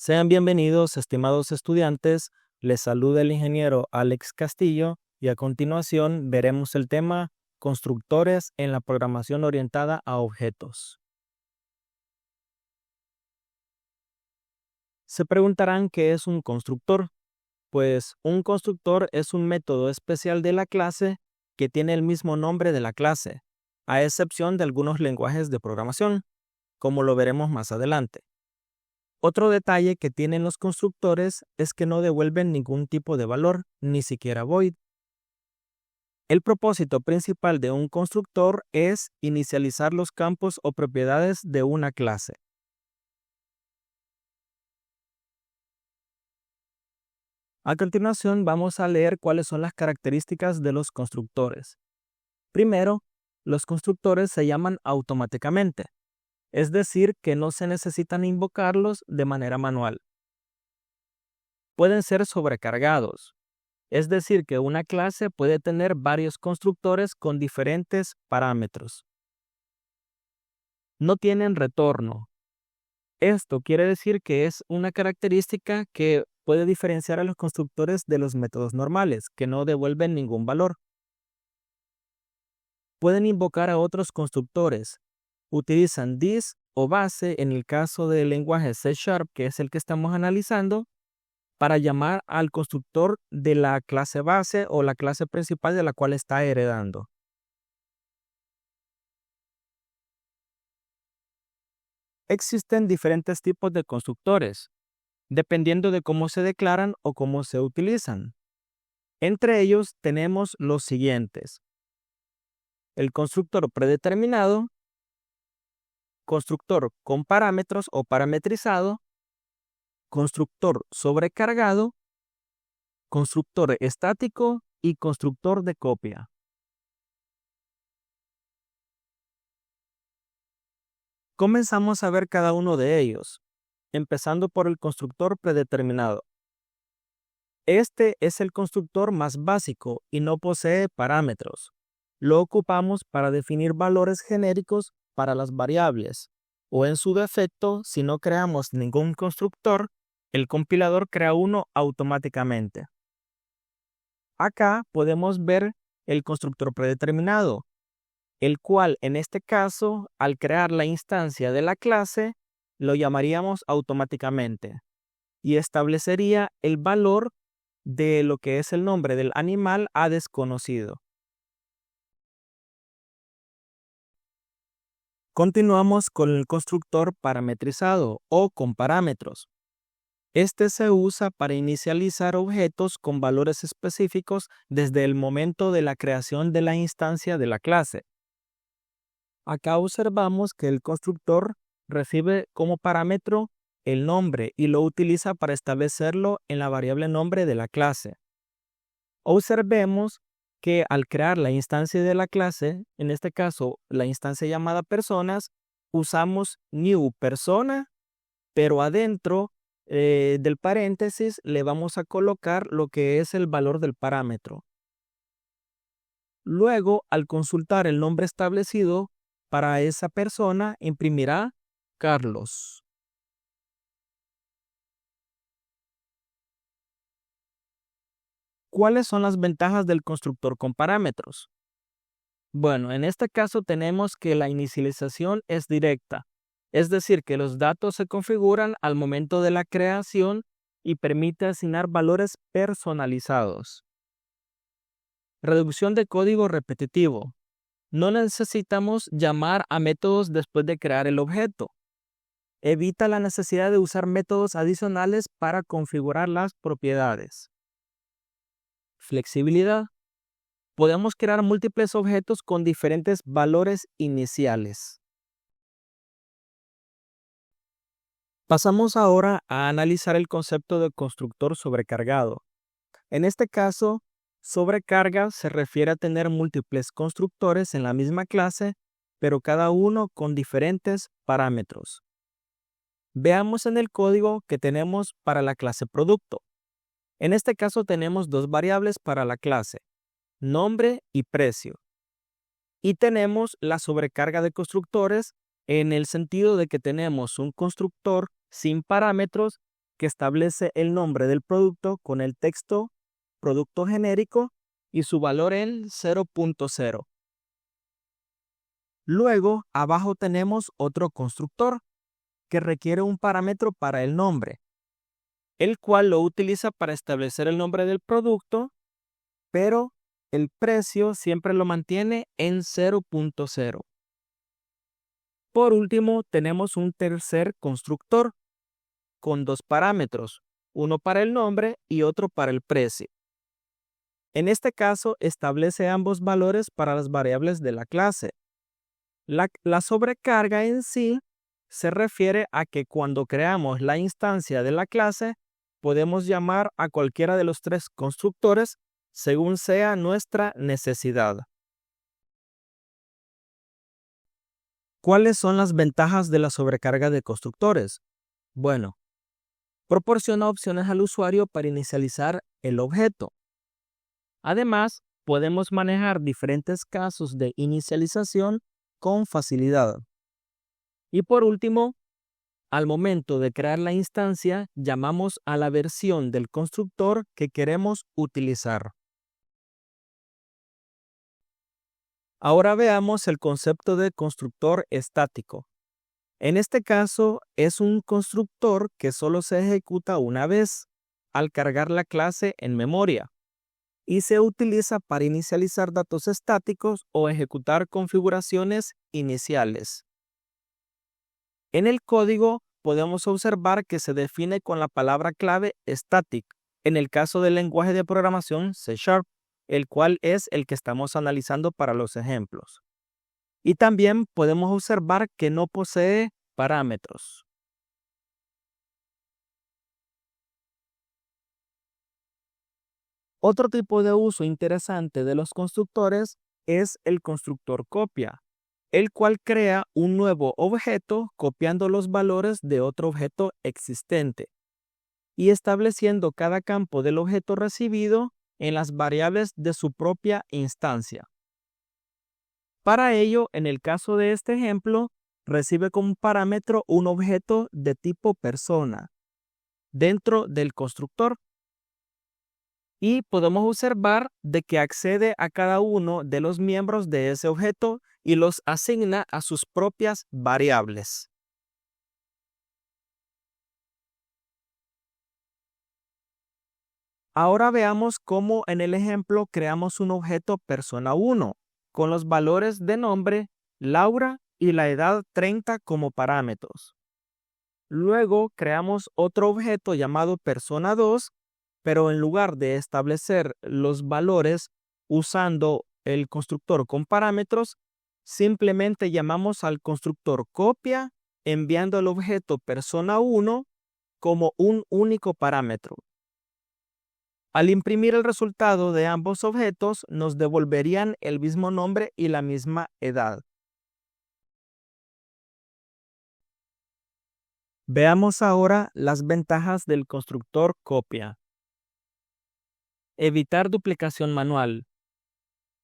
Sean bienvenidos, estimados estudiantes. Les saluda el ingeniero Alex Castillo y a continuación veremos el tema Constructores en la programación orientada a objetos. Se preguntarán qué es un constructor. Pues un constructor es un método especial de la clase que tiene el mismo nombre de la clase, a excepción de algunos lenguajes de programación, como lo veremos más adelante. Otro detalle que tienen los constructores es que no devuelven ningún tipo de valor, ni siquiera void. El propósito principal de un constructor es inicializar los campos o propiedades de una clase. A continuación vamos a leer cuáles son las características de los constructores. Primero, los constructores se llaman automáticamente, es decir, que no se necesitan invocarlos de manera manual. Pueden ser sobrecargados, es decir, que una clase puede tener varios constructores con diferentes parámetros. No tienen retorno. Esto quiere decir que es una característica que puede diferenciar a los constructores de los métodos normales, que no devuelven ningún valor. Pueden invocar a otros constructores. Utilizan this o base en el caso del lenguaje C#, que es el que estamos analizando, para llamar al constructor de la clase base o la clase principal de la cual está heredando. Existen diferentes tipos de constructores, dependiendo de cómo se declaran o cómo se utilizan. Entre ellos tenemos los siguientes: el constructor predeterminado, constructor con parámetros o parametrizado, constructor sobrecargado, constructor estático y constructor de copia. Comenzamos a ver cada uno de ellos, empezando por el constructor predeterminado. Este es el constructor más básico y no posee parámetros. Lo ocupamos para definir valores genéricos para las variables, o en su defecto, si no creamos ningún constructor, el compilador crea uno automáticamente. Acá podemos ver el constructor predeterminado, el cual en este caso, al crear la instancia de la clase, lo llamaríamos automáticamente y establecería el valor de lo que es el nombre del animal a desconocido. Continuamos con el constructor parametrizado o con parámetros. Este se usa para inicializar objetos con valores específicos desde el momento de la creación de la instancia de la clase. Acá observamos que el constructor recibe como parámetro el nombre y lo utiliza para establecerlo en la variable nombre de la clase. Observemos que al crear la instancia de la clase, en este caso la instancia llamada personas, usamos new persona, pero adentro del paréntesis le vamos a colocar lo que es el valor del parámetro. Luego, al consultar el nombre establecido para esa persona, imprimirá Carlos. ¿Cuáles son las ventajas del constructor con parámetros? Bueno, en este caso tenemos que la inicialización es directa, es decir, que los datos se configuran al momento de la creación y permite asignar valores personalizados. Reducción de código repetitivo. No necesitamos llamar a métodos después de crear el objeto. Evita la necesidad de usar métodos adicionales para configurar las propiedades. Flexibilidad. Podemos crear múltiples objetos con diferentes valores iniciales. Pasamos ahora a analizar el concepto de constructor sobrecargado. En este caso, sobrecarga se refiere a tener múltiples constructores en la misma clase, pero cada uno con diferentes parámetros. Veamos en el código que tenemos para la clase producto. En este caso tenemos dos variables para la clase, nombre y precio. Y tenemos la sobrecarga de constructores en el sentido de que tenemos un constructor sin parámetros que establece el nombre del producto con el texto producto genérico y su valor en 0.0. Luego, abajo tenemos otro constructor que requiere un parámetro para el nombre, el cual lo utiliza para establecer el nombre del producto, pero el precio siempre lo mantiene en 0.0. Por último, tenemos un tercer constructor con dos parámetros, uno para el nombre y otro para el precio. En este caso, establece ambos valores para las variables de la clase. La sobrecarga en sí se refiere a que cuando creamos la instancia de la clase, podemos llamar a cualquiera de los tres constructores según sea nuestra necesidad. ¿Cuáles son las ventajas de la sobrecarga de constructores? Bueno, proporciona opciones al usuario para inicializar el objeto. Además, podemos manejar diferentes casos de inicialización con facilidad. Y por último, al momento de crear la instancia, llamamos a la versión del constructor que queremos utilizar. Ahora veamos el concepto de constructor estático. En este caso, es un constructor que solo se ejecuta una vez al cargar la clase en memoria y se utiliza para inicializar datos estáticos o ejecutar configuraciones iniciales. En el código podemos observar que se define con la palabra clave static, en el caso del lenguaje de programación C#, el cual es el que estamos analizando para los ejemplos. Y también podemos observar que no posee parámetros. Otro tipo de uso interesante de los constructores es el constructor copia, el cual crea un nuevo objeto copiando los valores de otro objeto existente y estableciendo cada campo del objeto recibido en las variables de su propia instancia. Para ello, en el caso de este ejemplo, recibe como parámetro un objeto de tipo persona dentro del constructor y podemos observar de que accede a cada uno de los miembros de ese objeto y los asigna a sus propias variables. Ahora veamos cómo en el ejemplo creamos un objeto persona 1 con los valores de nombre, Laura y la edad 30 como parámetros. Luego creamos otro objeto llamado persona 2, pero en lugar de establecer los valores usando el constructor con parámetros, simplemente llamamos al constructor copia enviando el objeto persona 1 como un único parámetro. Al imprimir el resultado de ambos objetos, nos devolverían el mismo nombre y la misma edad. Veamos ahora las ventajas del constructor copia. Evitar duplicación manual.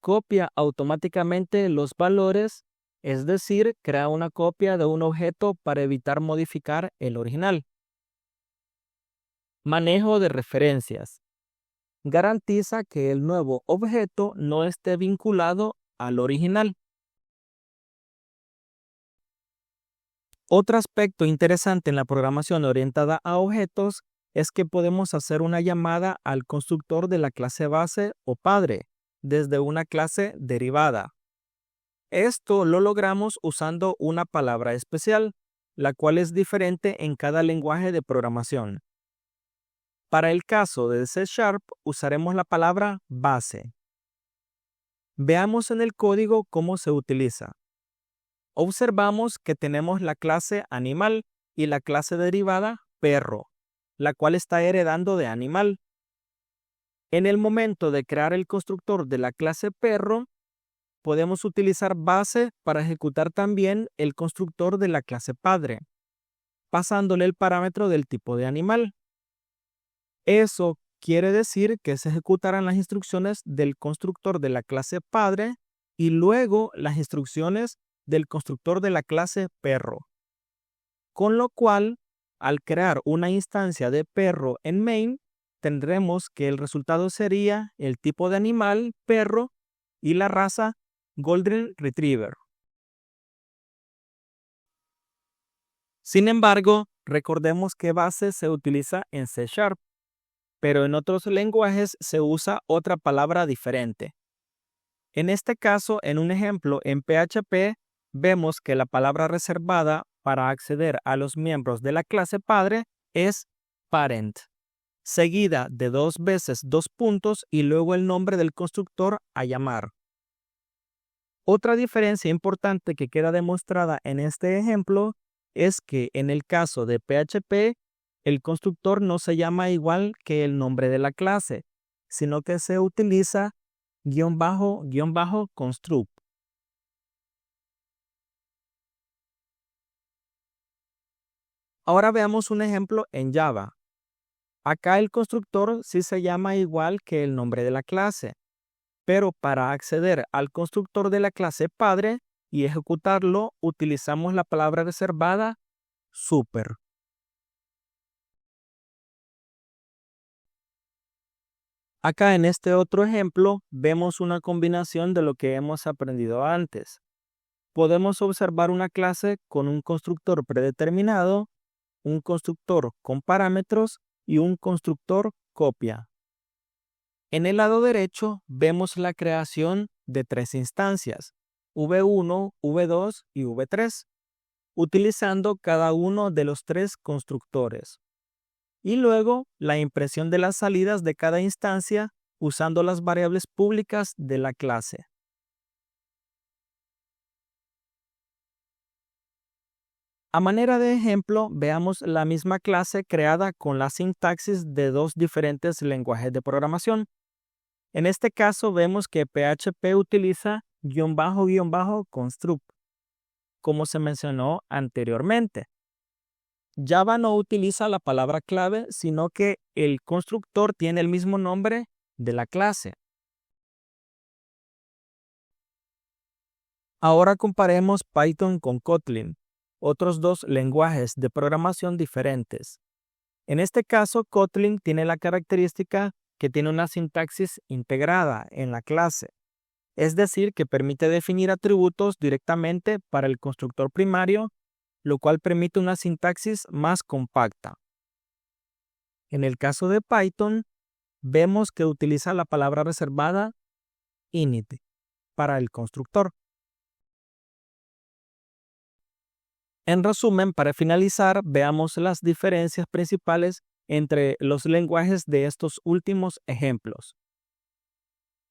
Copia automáticamente los valores, es decir, crea una copia de un objeto para evitar modificar el original. Manejo de referencias. Garantiza que el nuevo objeto no esté vinculado al original. Otro aspecto interesante en la programación orientada a objetos es que podemos hacer una llamada al constructor de la clase base o padre desde una clase derivada. Esto lo logramos usando una palabra especial, la cual es diferente en cada lenguaje de programación. Para el caso de C# usaremos la palabra base. Veamos en el código cómo se utiliza. Observamos que tenemos la clase animal y la clase derivada perro, la cual está heredando de animal. En el momento de crear el constructor de la clase perro, podemos utilizar base para ejecutar también el constructor de la clase padre, pasándole el parámetro del tipo de animal. Eso quiere decir que se ejecutarán las instrucciones del constructor de la clase padre y luego las instrucciones del constructor de la clase perro. Con lo cual, al crear una instancia de perro en main, tendremos que el resultado sería el tipo de animal, perro, y la raza, Golden Retriever. Sin embargo, recordemos que base se utiliza en C#, pero en otros lenguajes se usa otra palabra diferente. En este caso, en un ejemplo en PHP, vemos que la palabra reservada para acceder a los miembros de la clase padre es parent, seguida de 2 veces 2 puntos y luego el nombre del constructor a llamar. Otra diferencia importante que queda demostrada en este ejemplo es que en el caso de PHP, el constructor no se llama igual que el nombre de la clase, sino que se utiliza --construct. Ahora veamos un ejemplo en Java. Acá el constructor sí se llama igual que el nombre de la clase, pero para acceder al constructor de la clase padre y ejecutarlo utilizamos la palabra reservada super. Acá en este otro ejemplo vemos una combinación de lo que hemos aprendido antes. Podemos observar una clase con un constructor predeterminado, un constructor con parámetros y un constructor copia. En el lado derecho vemos la creación de 3 instancias, V1, V2 y V3, utilizando cada uno de los 3 constructores. Y luego la impresión de las salidas de cada instancia usando las variables públicas de la clase. A manera de ejemplo, veamos la misma clase creada con la sintaxis de 2 diferentes lenguajes de programación. En este caso vemos que PHP utiliza --construct, como se mencionó anteriormente. Java no utiliza la palabra clave, sino que el constructor tiene el mismo nombre de la clase. Ahora comparemos Python con Kotlin, otros 2 lenguajes de programación diferentes. En este caso, Kotlin tiene la característica que tiene una sintaxis integrada en la clase, es decir, que permite definir atributos directamente para el constructor primario, lo cual permite una sintaxis más compacta. En el caso de Python, vemos que utiliza la palabra reservada init para el constructor. En resumen, para finalizar, veamos las diferencias principales entre los lenguajes de estos últimos ejemplos.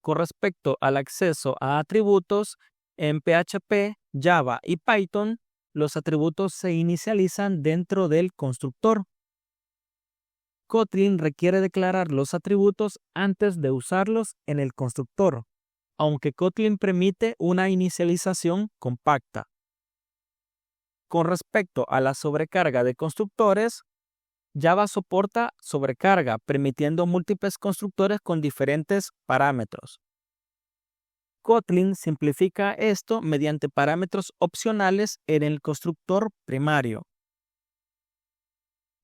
Con respecto al acceso a atributos, en PHP, Java y Python, los atributos se inicializan dentro del constructor. Kotlin requiere declarar los atributos antes de usarlos en el constructor, aunque Kotlin permite una inicialización compacta. Con respecto a la sobrecarga de constructores, Java soporta sobrecarga, permitiendo múltiples constructores con diferentes parámetros. Kotlin simplifica esto mediante parámetros opcionales en el constructor primario.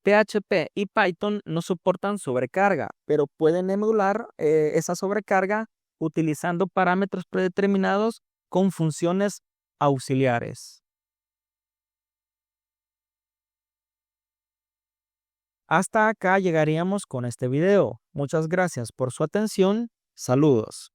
PHP y Python no soportan sobrecarga, pero pueden emular esa sobrecarga utilizando parámetros predeterminados con funciones auxiliares. Hasta acá llegaríamos con este video. Muchas gracias por su atención. Saludos.